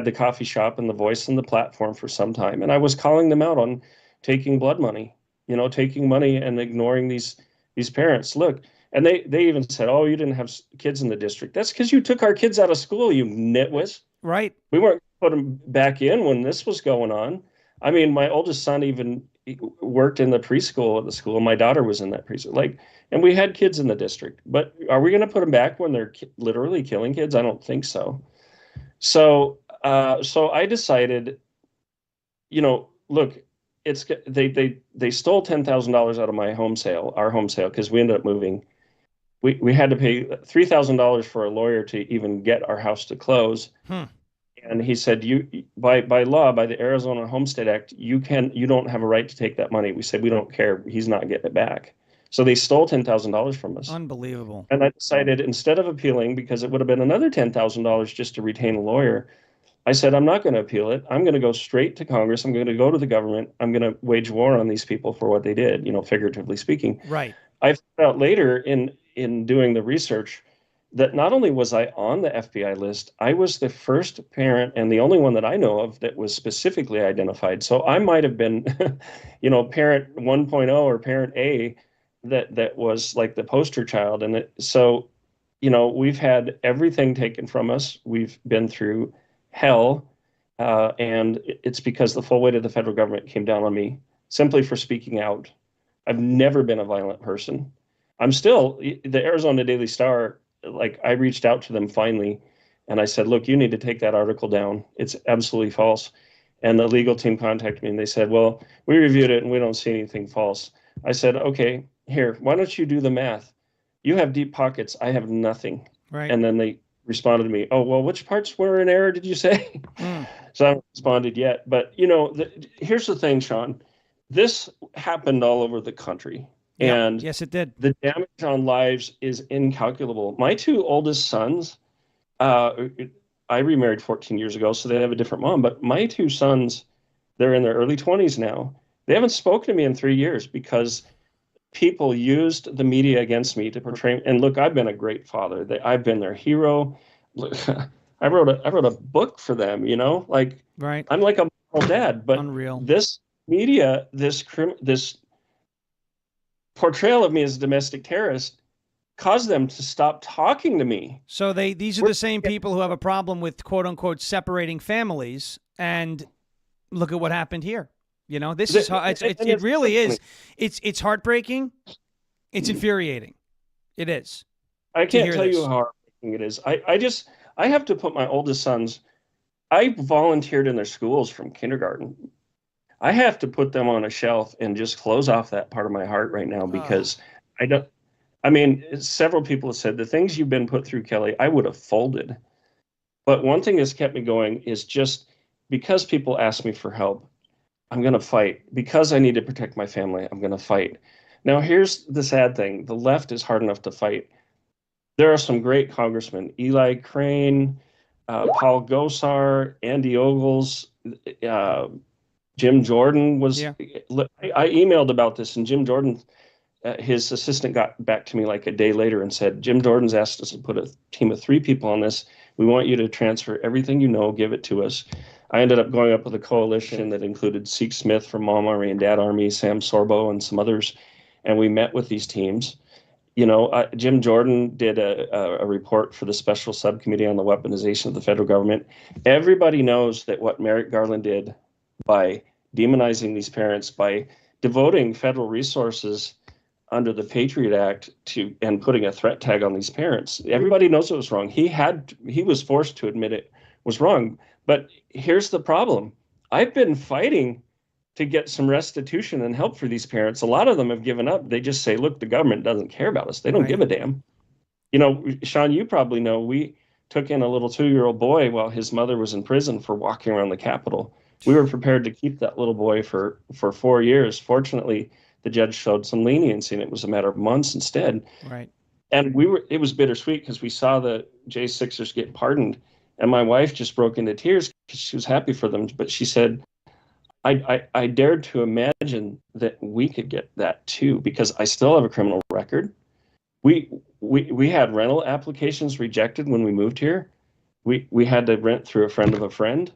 the coffee shop and the voice and the platform for some time. And I was calling them out on taking blood money, taking money and ignoring these parents. Look, and they even said, oh, you didn't have kids in the district. That's because you took our kids out of school, you nitwits. Right. We weren't put them back in when this was going on. I mean, my oldest son even worked in the preschool at the school. My daughter was in that preschool. Like, and we had kids in the district. But are we going to put them back when they're literally killing kids? I don't think so. So, so I decided, look, they stole $10,000 out of my home sale, our home sale, because we ended up moving. We had to pay $3,000 for a lawyer to even get our house to close. And he said, by law, by the Arizona Homestead Act, you don't have a right to take that money. We said, we don't care. He's not getting it back. So they stole $10,000 from us. Unbelievable. And I decided, instead of appealing, because it would have been another $10,000 just to retain a lawyer, I said, I'm not going to appeal it. I'm going to go straight to Congress. I'm going to go to the government. I'm going to wage war on these people for what they did, figuratively speaking. Right. I found out later in doing the research that not only was I on the FBI list, I was the first parent and the only one that I know of that was specifically identified. So I might have been, parent 1.0 or parent A that was like the poster child. And so, we've had everything taken from us. We've been through hell. And it's because the full weight of the federal government came down on me simply for speaking out. I've never been a violent person. I'm still the Arizona Daily Star. Like, I reached out to them finally and I said, look, you need to take that article down. It's absolutely false. And the legal team contacted me and they said, well, we reviewed it and we don't see anything false. I said, okay, here, why don't you do the math? You have deep pockets. I have nothing. Right. And then they responded to me, oh, well, which parts were in error, did you say? So I haven't responded yet. But, here's the thing, Sean. This happened all over the country. Yeah. And yes, it did. The damage on lives is incalculable. My two oldest sons, I remarried 14 years ago, so they have a different mom. But my two sons, they're in their early 20s now. They haven't spoken to me in 3 years because people used the media against me to portray. And look, I've been a great father. I've been their hero. Look, I wrote a book for them. Right. I'm like a moral dad. But Unreal. This media, this portrayal of me as a domestic terrorist caused them to stop talking to me. So these are the same people who have a problem with quote unquote separating families, and look at what happened here. This is it really is. It's heartbreaking. It's infuriating. It is. I can't tell you how heartbreaking it is. I have to put my oldest sons. I volunteered in their schools from kindergarten. I have to put them on a shelf and just close off that part of my heart right now because several people have said the things you've been put through, Kelly, I would have folded. But one thing that's kept me going is just because people ask me for help, I'm going to fight. Because I need to protect my family, I'm going to fight. Now, here's the sad thing. The left is hard enough to fight. There are some great congressmen, Eli Crane, Paul Gosar, Andy Ogles, Jim Jordan was. Yeah. I emailed about this, and Jim Jordan, his assistant, got back to me like a day later and said, Jim Jordan's asked us to put a team of 3 people on this. We want you to transfer everything you know, give it to us. I ended up going up with a coalition that included Seek Smith from Mom Army and Dad Army, Sam Sorbo, and some others, and we met with these teams. Jim Jordan did a report for the Special Subcommittee on the Weaponization of the Federal Government. Everybody knows that what Merrick Garland did by demonizing these parents, by devoting federal resources under the Patriot Act and putting a threat tag on these parents. Everybody knows it was wrong. He was forced to admit it was wrong. But here's the problem. I've been fighting to get some restitution and help for these parents. A lot of them have given up. They just say, look, the government doesn't care about us. They don't give a damn. Sean, you probably know, we took in a little 2-year-old boy while his mother was in prison for walking around the Capitol. We were prepared to keep that little boy for 4 years. Fortunately, the judge showed some leniency, and it was a matter of months instead. Right. And it was bittersweet because we saw the J6ers get pardoned, and my wife just broke into tears because she was happy for them. But she said, I dared to imagine that we could get that too, because I still have a criminal record. We had rental applications rejected when we moved here. We had to rent through a friend of a friend.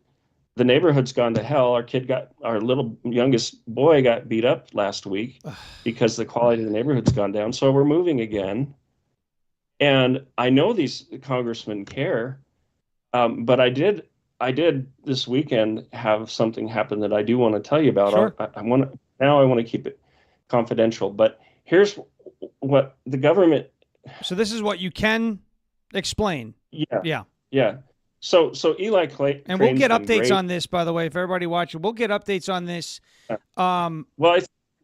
The neighborhood's gone to hell. Our little youngest boy got beat up last week because the quality of the neighborhood's gone down. So we're moving again. And I know these congressmen care, but I did this weekend have something happen that I do want to tell you about. Sure. I want to Now I want to keep it confidential. But here's what the government. So this is what you can explain. Yeah. Yeah. Yeah. So Eli Crane's And we'll get been updates great. on this, by the way, for everybody watching. We'll get updates on this. Well,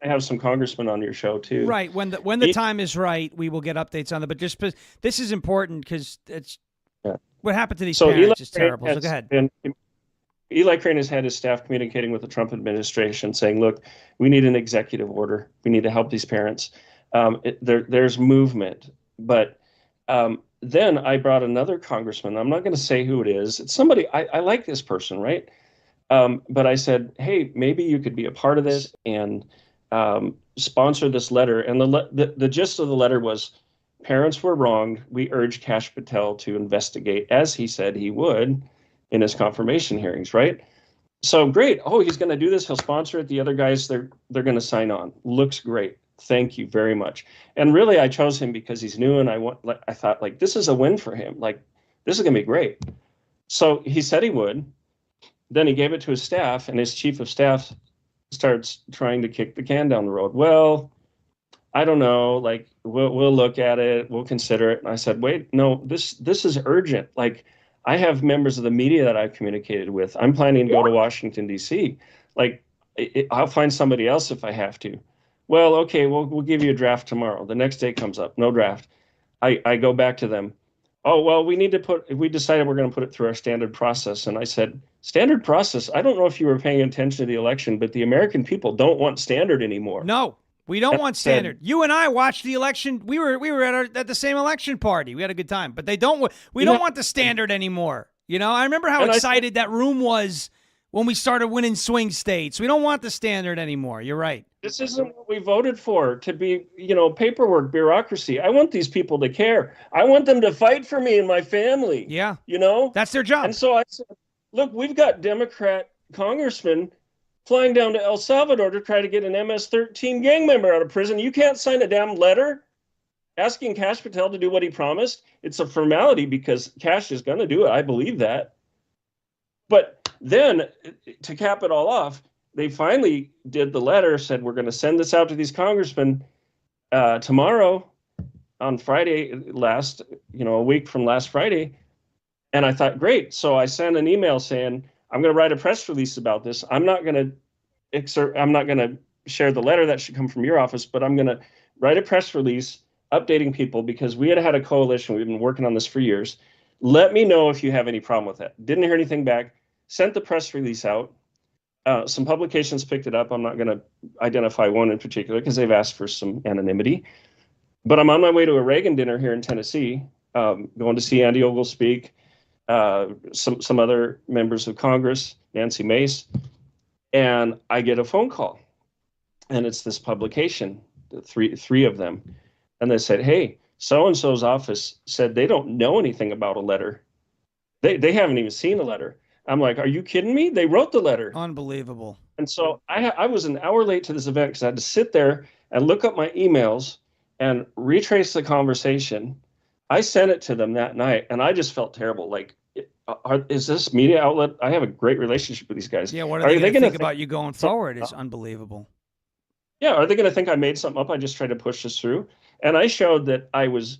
I have some congressmen on your show too. Right. When the time is right, we will get updates on it. But this is important because it's what happened to these parents is terrible. So go ahead. Eli Crane has had his staff communicating with the Trump administration saying, look, we need an executive order. We need to help these parents. There's movement. But then I brought another congressman. I'm not going to say who it is. It's somebody, I like this person, right? But I said, hey, maybe you could be a part of this and sponsor this letter. And the gist of the letter was, parents were wronged. We urge Kash Patel to investigate, as he said he would in his confirmation hearings, right? So great. Oh, he's going to do this. He'll sponsor it. The other guys, they're going to sign on. Looks great. Thank you very much. And really, I chose him because he's new, and I thought, like, this is a win for him. Like, this is going to be great. So he said he would. Then he gave it to his staff, and his chief of staff starts trying to kick the can down the road. Well, I don't know. Like, we'll look at it. We'll consider it. And I said, wait, no, this is urgent. Like, I have members of the media that I've communicated with. I'm planning to go to Washington, D.C. Like, I'll find somebody else if I have to. Well, okay, we'll give you a draft tomorrow. The next day comes up, no draft. I go back to them. Oh, well, we decided we're going to put it through our standard process. And I said, standard process? I don't know if you were paying attention to the election, but the American people don't want standard anymore. No, we don't want standard. You and I watched the election. We were at the same election party. We had a good time, but we don't want the standard anymore. You know, I remember how excited that room was when we started winning swing states. We don't want the standard anymore. You're right. This isn't what we voted for, to be, paperwork, bureaucracy. I want these people to care. I want them to fight for me and my family. Yeah. That's their job. And so I said, look, we've got Democrat congressmen flying down to El Salvador to try to get an MS-13 gang member out of prison. You can't sign a damn letter asking Kash Patel to do what he promised. It's a formality because Kash is going to do it. I believe that. But then, to cap it all off, they finally did the letter, said, we're going to send this out to these congressmen tomorrow on Friday a week from last Friday. And I thought, great. So I sent an email saying, I'm going to write a press release about this. I'm not going to share the letter. That should come from your office, but I'm going to write a press release updating people because we had a coalition. We've been working on this for years. Let me know if you have any problem with that. Didn't hear anything back. Sent the press release out. Some publications picked it up. I'm not going to identify one in particular because they've asked for some anonymity. But I'm on my way to a Reagan dinner here in Tennessee, going to see Andy Ogle speak, some other members of Congress, Nancy Mace, and I get a phone call. And it's this publication, three of them. And they said, hey, so-and-so's office said they don't know anything about a letter. They haven't even seen a letter. I'm like, are you kidding me? They wrote the letter. Unbelievable. And so I was an hour late to this event because I had to sit there and look up my emails and retrace the conversation. I sent it to them that night, and I just felt terrible. Like, is this media outlet? I have a great relationship with these guys. Yeah, what are they going to think about you going forward is unbelievable. Yeah, are they going to think I made something up? I just tried to push this through. And I showed that I was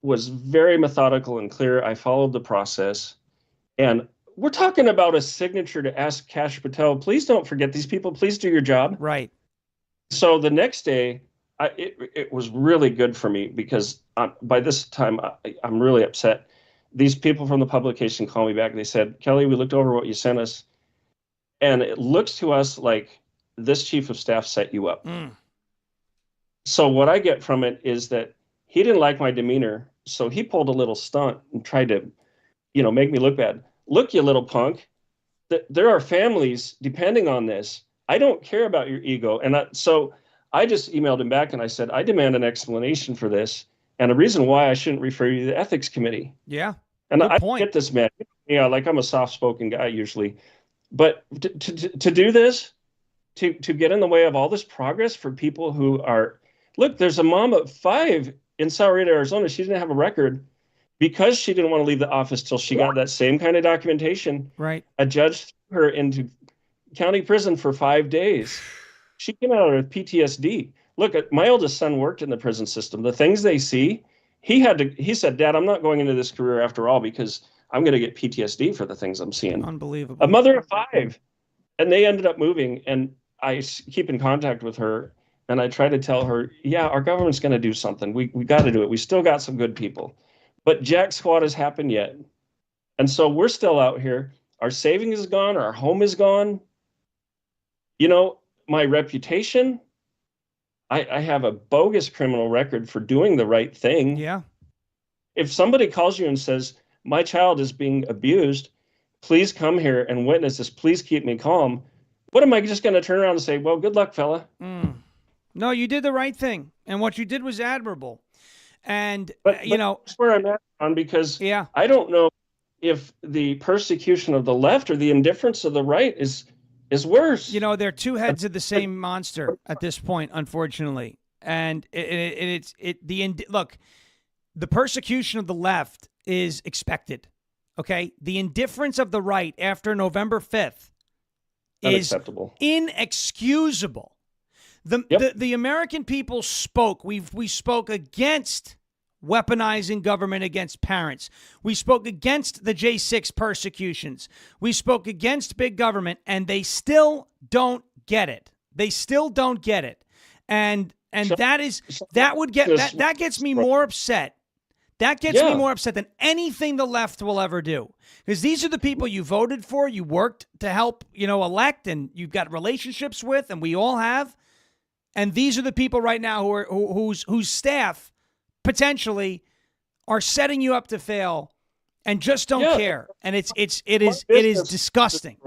very methodical and clear. I followed the process. And we're talking about a signature to ask Kash Patel, please don't forget these people. Please do your job. Right. So the next day, it was really good for me because by this time, I'm really upset. These people from the publication called me back. They said, Kelly, we looked over what you sent us. And it looks to us like this chief of staff set you up. So what I get from it is that he didn't like my demeanor. So he pulled a little stunt and tried to make me look bad. Look, you little punk, there are families depending on this. I don't care about your ego. And so I just emailed him back and I said, I demand an explanation for this and a reason why I shouldn't refer you to the ethics committee. Yeah. And I get this, man. Like I'm a soft-spoken guy usually. But to do this, to get in the way of all this progress for people who are, look, there's a mom of 5 in Sahuarita, Arizona. She didn't have a record. Because she didn't want to leave the office till she got that same kind of documentation, right? A judge threw her into county prison for 5 days. She came out with PTSD. Look, my oldest son worked in the prison system. The things they see, he said, Dad, I'm not going into this career after all because I'm going to get PTSD for the things I'm seeing. Unbelievable. A mother of 5. And they ended up moving. And I keep in contact with her. And I try to tell her, yeah, our government's going to do something. We got to do it. We still got some good people. But jack squat has happened yet. And so we're still out here. Our savings is gone. Our home is gone. You know, my reputation, I have a bogus criminal record for doing the right thing. Yeah. If somebody calls you and says, my child is being abused, please come here and witness this. Please keep me calm. What am I just going to turn around and say, well, good luck, fella? No, you did the right thing. And what you did was admirable. And, but you know, that's where I'm at, Ron, because yeah. I don't know if the persecution of the left or the indifference of the right is worse. You know, they're two heads of the same monster at this point, unfortunately. And look, the persecution of the left is expected. Okay, the indifference of the right after November 5th is inexcusable. The American people spoke. We spoke against weaponizing government against parents. We spoke against the J6 persecutions. We spoke against big government, and they still don't get it. They still don't get it. And that gets me more upset. That gets me more upset than anything the left will ever do. Because these are the people you voted for, you worked to help, elect, and you've got relationships with, and we all have. And these are the people right now whose staff potentially are setting you up to fail and just don't care. And it is disgusting.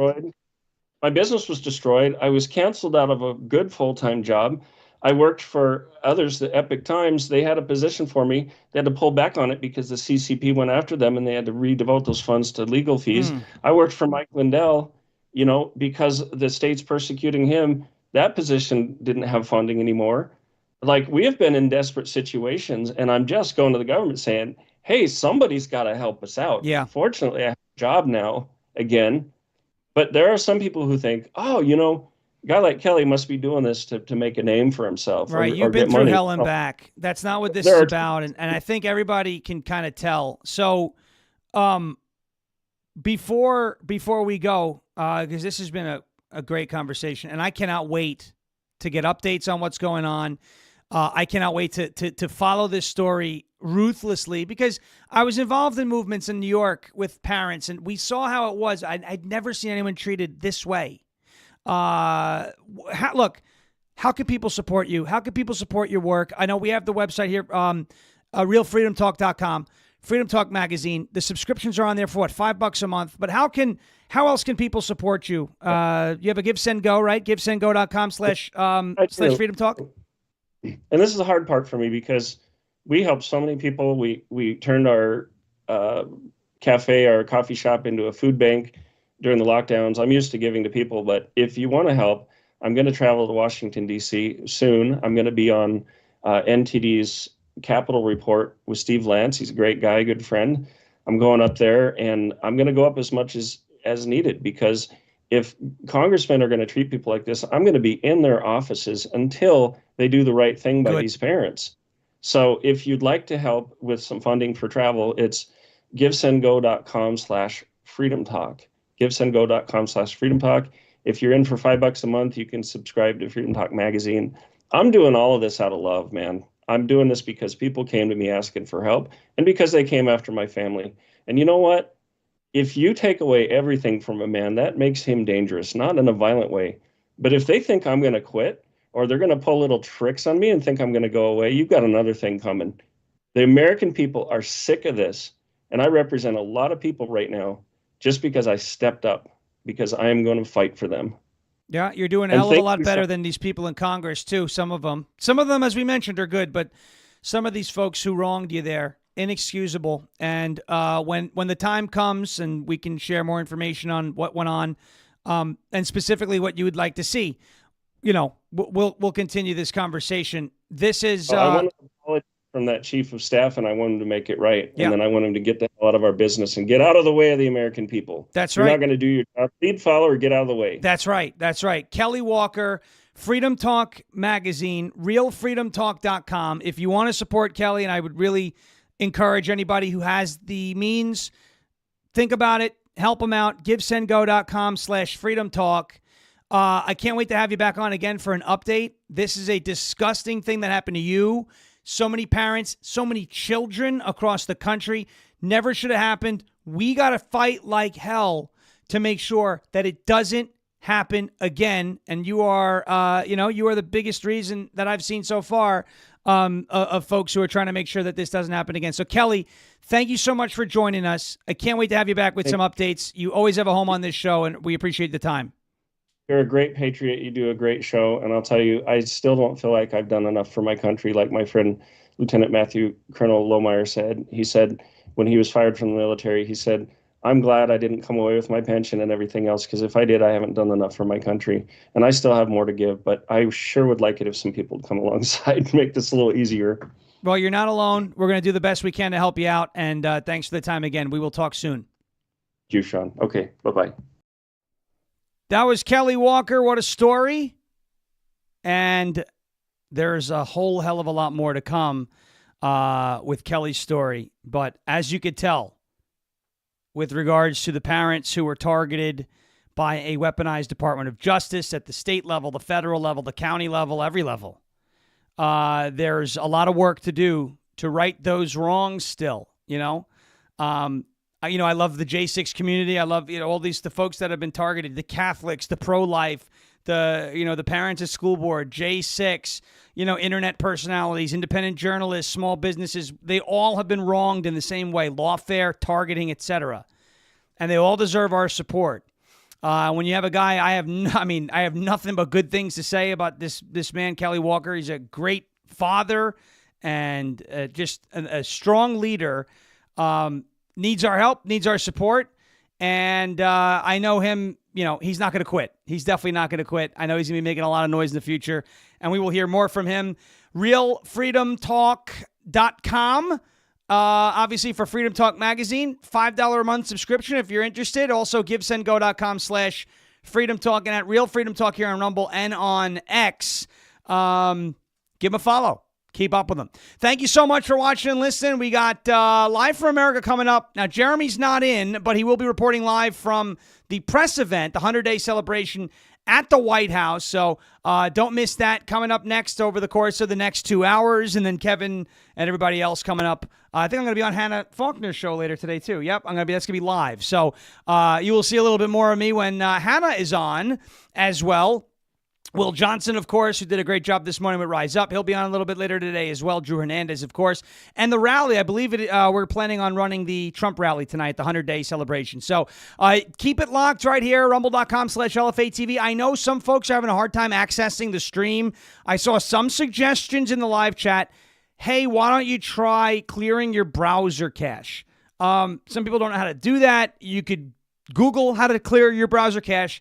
My business was destroyed. I was canceled out of a good full-time job. I worked for others, the Epic Times. They had a position for me. They had to pull back on it because the CCP went after them and they had to redevote those funds to legal fees. I worked for Mike Lindell, because the state's persecuting him. That position didn't have funding anymore. Like, we have been in desperate situations, and I'm just going to the government saying, hey, somebody's got to help us out. Yeah. Fortunately, I have a job now again. But there are some people who think, oh, a guy like Kelly must be doing this to make a name for himself. Right. You've been through hell and back. That's not what this is about. And I think everybody can kind of tell. So before we go, because this has been a great conversation, and I cannot wait to get updates on what's going on. I cannot wait to follow this story ruthlessly, because I was involved in movements in New York with parents, and we saw how it was. I'd never seen anyone treated this way. How can people support you? How can people support your work? I know we have the website here, realfreedomtalk.com, Freedom Talk Magazine. The subscriptions are on there for what, $5 a month. But how else can people support you? You have a Give, Send, Go, right? GiveSendGo.com/Freedom Talk. And this is the hard part for me, because we helped so many people. We turned our cafe, our coffee shop, into a food bank during the lockdowns. I'm used to giving to people, but if you want to help, I'm going to travel to Washington, D.C. soon. I'm going to be on NTD's Capitol Report with Steve Lance. He's a great guy, good friend. I'm going up there, and I'm going to go up as much as needed, because if congressmen are going to treat people like this, I'm going to be in their offices until they do the right thing by these parents. So if you'd like to help with some funding for travel, it's givesendgo.com/Freedom Talk. givesendgo.com/Freedom Talk. If you're in for $5 a month, you can subscribe to Freedom Talk Magazine. I'm doing all of this out of love, man. I'm doing this because people came to me asking for help, and because they came after my family. And you know what? If you take away everything from a man, that makes him dangerous, not in a violent way. But if they think I'm going to quit, or they're going to pull little tricks on me and think I'm going to go away, you've got another thing coming. The American people are sick of this. And I represent a lot of people right now just because I stepped up, because I am going to fight for them. Yeah, you're doing a hell of a lot better than these people in Congress, too, some of them. Some of them, as we mentioned, are good, but some of these folks who wronged you there, inexcusable. And when the time comes and we can share more information on what went on, and specifically what you would like to see, we'll continue this conversation. This is... I want to apologize from that chief of staff, and I want him to make it right. Yeah. And then I want him to get the hell out of our business and get out of the way of the American people. That's You're right. not going to do your job. Lead, follow, or get out of the way. That's right. That's right. Kelly Walker, Freedom Talk Magazine, realfreedomtalk.com. If you want to support Kelly, and I would really encourage anybody who has the means, think about it, help them out, givesendgo.com/freedomtalk. I can't wait to have you back on again for an update. This is a disgusting thing that happened to you. So many parents, so many children across the country. Never should have happened. We got to fight like hell to make sure that it doesn't happen again. And you are, you are the biggest reason that I've seen so far of folks who are trying to make sure that this doesn't happen again. So, Kelly, thank you so much for joining us. I can't wait to have you back with some updates. You always have a home on this show, and we appreciate the time. You're a great patriot. You do a great show. And I'll tell you, I still don't feel like I've done enough for my country. Like my friend, Lieutenant Matthew Colonel Lohmeyer said, he said when he was fired from the military, he said, I'm glad I didn't come away with my pension and everything else, because if I did, I haven't done enough for my country. And I still have more to give, but I sure would like it if some people would come alongside and make this a little easier. Well, you're not alone. We're going to do the best we can to help you out. And thanks for the time again. We will talk soon. Thank you, Sean. Okay, bye-bye. That was Kelly Walker. What a story. And there's a whole hell of a lot more to come with Kelly's story. But as you could tell, with regards to the parents who were targeted by a weaponized Department of Justice at the state level, the federal level, the county level, every level, there's a lot of work to do to right those wrongs still, I love the J6 community. I love, all the folks that have been targeted, the Catholics, the pro-life, the parents at school board, J6, internet personalities, independent journalists, small businesses. They all have been wronged in the same way, lawfare, targeting, etc. And they all deserve our support. When you have a guy, I have nothing but good things to say about this man, Kelly Walker. He's a great father and just a strong leader. Needs our help, needs our support. And I know him, he's not going to quit. He's definitely not going to quit. I know he's going to be making a lot of noise in the future. And we will hear more from him. RealFreedomTalk.com. Obviously, for Freedom Talk Magazine, $5 a month subscription if you're interested. Also, givesendgo.com/Freedom Talk. And at Real Freedom Talk here on Rumble and on X. Give him a follow. Keep up with them. Thank you so much for watching and listening. We got Live for America coming up. Now, Jeremy's not in, but he will be reporting live from the press event, the 100-day celebration at the White House. So don't miss that coming up next over the course of the next 2 hours. And then Kevin and everybody else coming up. I think I'm going to be on Hannah Faulkner's show later today, too. Yep, that's going to be live. So you will see a little bit more of me when Hannah is on as well. Will Johnson, of course, who did a great job this morning with Rise Up. He'll be on a little bit later today as well. Drew Hernandez, of course. And the rally, I believe we're planning on running the Trump rally tonight, the 100-day celebration. So keep it locked right here, rumble.com/LFA TV. I know some folks are having a hard time accessing the stream. I saw some suggestions in the live chat. Hey, why don't you try clearing your browser cache? Some people don't know how to do that. You could Google how to clear your browser cache.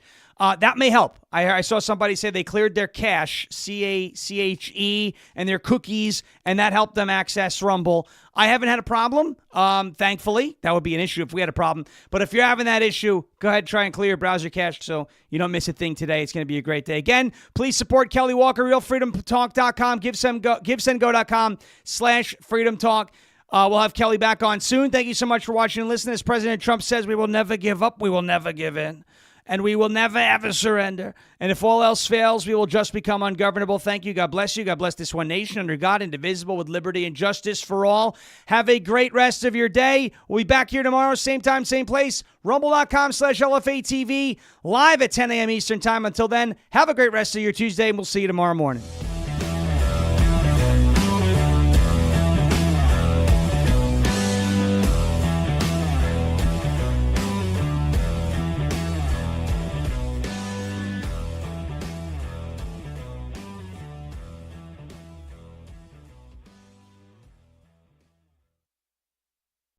That may help. I saw somebody say they cleared their cache, CACHE, and their cookies, and that helped them access Rumble. I haven't had a problem, thankfully. That would be an issue if we had a problem. But if you're having that issue, go ahead and try and clear your browser cache so you don't miss a thing today. It's going to be a great day. Again, please support Kelly Walker, realfreedomtalk.com, givesendgo.com/freedom talk. We'll have Kelly back on soon. Thank you so much for watching and listening. As President Trump says, we will never give up. We will never give in. And we will never, ever surrender. And if all else fails, we will just become ungovernable. Thank you. God bless you. God bless this one nation under God, indivisible, with liberty and justice for all. Have a great rest of your day. We'll be back here tomorrow, same time, same place. Rumble.com/LFA TV, live at 10 a.m. Eastern time. Until then, have a great rest of your Tuesday, and we'll see you tomorrow morning.